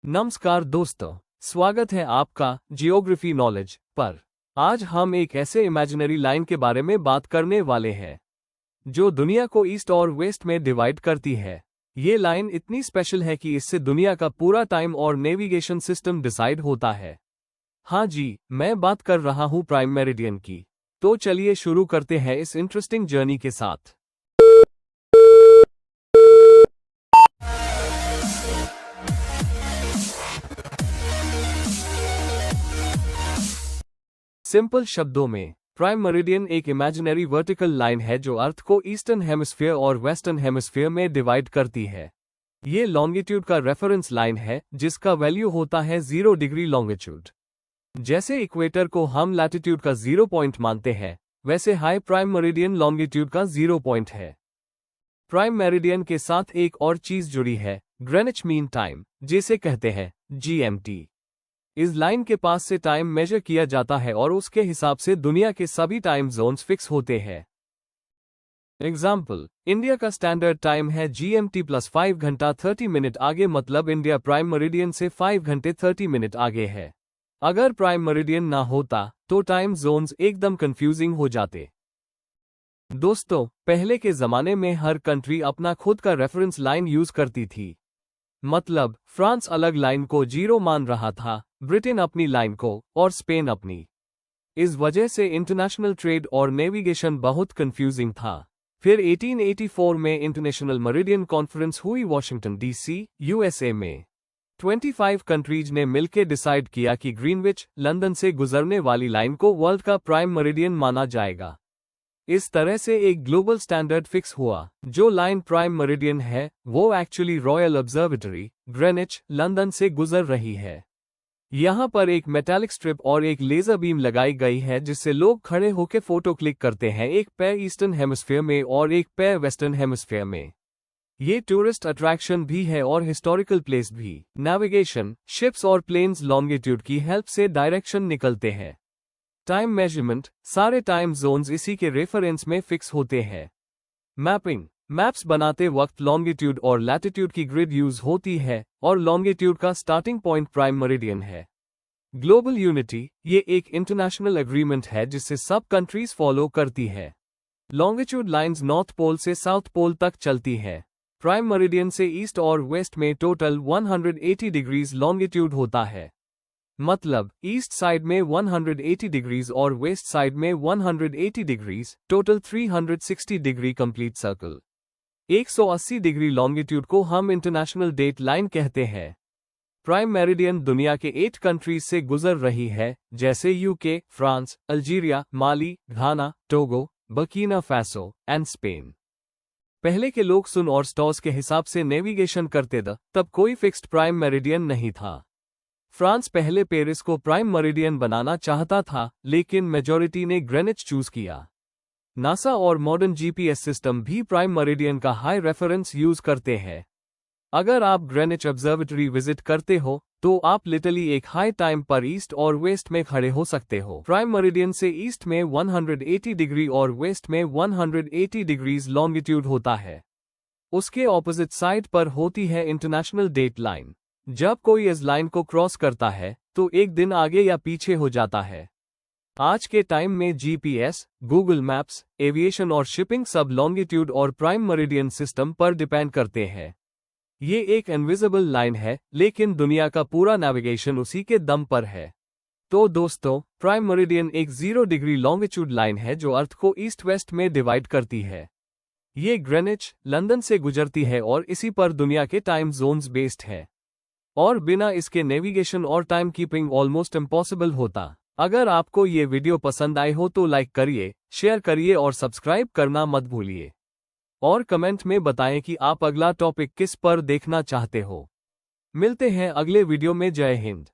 नमस्कार दोस्तों, स्वागत है आपका जियोग्राफी नॉलेज पर। आज हम एक ऐसे इमेजिनरी लाइन के बारे में बात करने वाले हैं जो दुनिया को ईस्ट और वेस्ट में डिवाइड करती है। ये लाइन इतनी स्पेशल है कि इससे दुनिया का पूरा टाइम और नेविगेशन सिस्टम डिसाइड होता है। हाँ जी, मैं बात कर रहा हूँ प्राइम मेरिडियन की। तो चलिए शुरू करते हैं इस इंटरेस्टिंग जर्नी के साथ। सिंपल शब्दों में, प्राइम मेरिडियन एक इमेजिनरी वर्टिकल लाइन है जो अर्थ को ईस्टर्न हेमिस्फीयर और वेस्टर्न हेमिस्फीयर में डिवाइड करती है। ये लॉन्गिट्यूड का रेफरेंस लाइन है जिसका वैल्यू होता है 0 डिग्री लॉन्गिट्यूड। जैसे इक्वेटर को हम लैटिट्यूड का 0 पॉइंट मानते हैं, वैसे हाई प्राइम मेरिडियन लॉन्गिट्यूड का 0 पॉइंट है। प्राइम मेरिडियन के साथ एक और चीज जुड़ी है, ग्रेनिच मीन टाइम, जिसे कहते हैं GMT। इस लाइन के पास से टाइम मेजर किया जाता है और उसके हिसाब से दुनिया के सभी टाइम जोन्स फिक्स होते हैं। एग्जाम्पल, इंडिया का स्टैंडर्ड टाइम है GMT प्लस 5 घंटा 30 मिनट आगे, मतलब इंडिया प्राइम मेरिडियन से 5 घंटे 30 मिनट आगे है। अगर प्राइम मेरिडियन ना होता तो टाइम जोन्स एकदम कंफ्यूजिंग हो जाते। दोस्तों, पहले के जमाने में हर कंट्री अपना खुद का रेफरेंस लाइन यूज करती थी। मतलब फ्रांस अलग लाइन को 0 मान रहा था, ब्रिटेन अपनी लाइन को और स्पेन अपनी। इस वजह से इंटरनेशनल ट्रेड और नेविगेशन बहुत कंफ्यूजिंग था। फिर 1884 में इंटरनेशनल मेरिडियन कॉन्फ्रेंस हुई वॉशिंगटन DC, USA में। 25 कंट्रीज ने मिलकर डिसाइड किया कि ग्रीनविच, लंदन से गुजरने वाली लाइन को वर्ल्ड का प्राइम मेरिडियन माना जाएगा। इस तरह से एक ग्लोबल स्टैंडर्ड फिक्स हुआ। जो लाइन प्राइम मेरिडियन है वो actually royal observatory, Greenwich, London से गुजर रही है। यहाँ पर एक मेटालिक स्ट्रिप और एक लेजर बीम लगाई गई है जिससे लोग खड़े होकर फोटो क्लिक करते हैं, एक पैर ईस्टर्न हेमिस्फीयर में और एक पैर वेस्टर्न हेमिस्फीयर में। ये टूरिस्ट अट्रैक्शन भी है और हिस्टोरिकल प्लेस भी। नेविगेशन, शिप्स और प्लेन्स लॉन्गिट्यूड की हेल्प से डायरेक्शन निकलते हैं। टाइम मेजरमेंट, सारे टाइम जोन्स इसी के रेफरेंस में फिक्स होते हैं। मैपिंग, मैप्स बनाते वक्त लॉन्गिट्यूड और लैटिट्यूड की ग्रिड यूज होती है और लॉन्गिट्यूड का स्टार्टिंग पॉइंट प्राइम मेरिडियन है। ग्लोबल यूनिटी, ये एक इंटरनेशनल एग्रीमेंट है जिससे सब कंट्रीज फॉलो करती है। लॉन्गिट्यूड लाइंस नॉर्थ पोल से साउथ पोल तक चलती है। प्राइम मेरिडियन से ईस्ट और वेस्ट में टोटल 180 डिग्रीज लॉन्गिट्यूड होता है। मतलब ईस्ट साइड में 180 डिग्रीज और वेस्ट साइड में 180 degrees, total 360 degree complete circle. 180 degree longitude को हम इंटरनेशनल डेट लाइन कहते हैं। प्राइम मेरिडियन दुनिया के 8 कंट्रीज से गुजर रही है, जैसे UK, France, Algeria, Mali, Ghana, Togo, Burkina Faso and Spain. पहले के लोग सुन और स्टॉर्स के हिसाब से नेविगेशन करते थे, तब कोई फिक्स्ड प्राइम मेरिडियन नहीं था। फ्रांस पहले पेरिस को प्राइम मेरिडियन बनाना चाहता था, लेकिन मेजॉरिटी ने ग्रेनिच चूज किया। नासा और मॉडर्न GPS सिस्टम भी प्राइम मेरिडियन का हाई रेफरेंस यूज करते हैं। अगर आप ग्रेनिच ऑब्जर्वेटरी विजिट करते हो तो आप लिटरली एक हाई टाइम पर ईस्ट और वेस्ट में खड़े हो सकते हो। प्राइम मेरिडियन से ईस्ट में 180 डिग्री और वेस्ट में 180 डिग्रीज लॉन्गिट्यूड होता है। उसके ऑपोजिट साइड पर होती है इंटरनेशनल डेट लाइन। जब कोई इस लाइन को क्रॉस करता है तो एक दिन आगे या पीछे हो जाता है। आज के टाइम में GPS, गूगल मैप्स, एविएशन और शिपिंग सब लॉन्गिट्यूड और प्राइम मेरिडियन सिस्टम पर डिपेंड करते हैं। ये एक इनविजिबल लाइन है, लेकिन दुनिया का पूरा नेविगेशन उसी के दम पर है। तो दोस्तों, प्राइम मेरिडियन एक 0 डिग्री लॉन्गिट्यूड लाइन है जो अर्थ को ईस्ट वेस्ट में डिवाइड करती है। ये ग्रेनिच, लंदन से गुजरती है और इसी पर दुनिया के टाइम जोन्स बेस्ड है। और बिना इसके नेविगेशन और टाइम कीपिंग ऑलमोस्ट इम्पॉसिबल होता। अगर आपको ये वीडियो पसंद आई हो तो लाइक करिए, शेयर करिए और सब्सक्राइब करना मत भूलिए। और कमेंट में बताएं कि आप अगला टॉपिक किस पर देखना चाहते हो। मिलते हैं अगले वीडियो में। जय हिंद।